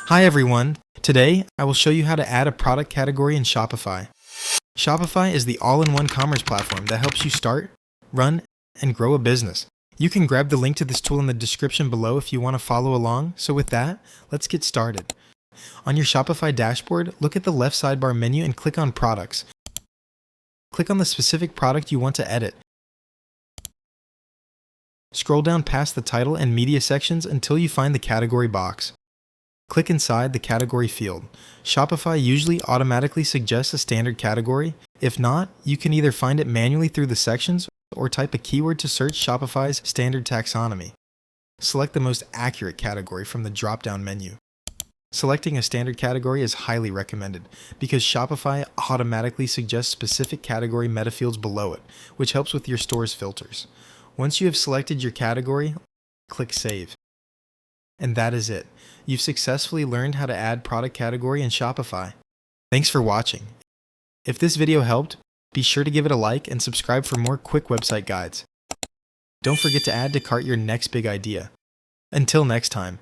Hi everyone! Today, I will show you how to add a product category in Shopify. Shopify is the all-in-one commerce platform that helps you start, run, and grow a business. You can grab the link to this tool in the description below if you want to follow along. So with that, let's get started. On your Shopify dashboard, look at the left sidebar menu and click on Products. Click on the specific product you want to edit. Scroll down past the title and media sections until you find the category box. Click inside the category field. Shopify usually automatically suggests a standard category. If not, you can either find it manually through the sections or type a keyword to search Shopify's standard taxonomy. Select the most accurate category from the drop-down menu. Selecting a standard category is highly recommended because Shopify automatically suggests specific category metafields below it, which helps with your store's filters. Once you have selected your category, click Save. And that is it. You've successfully learned how to add product category in Shopify. Thanks for watching. If this video helped, be sure to give it a like and subscribe for more quick website guides. Don't forget to add to cart your next big idea. Until next time.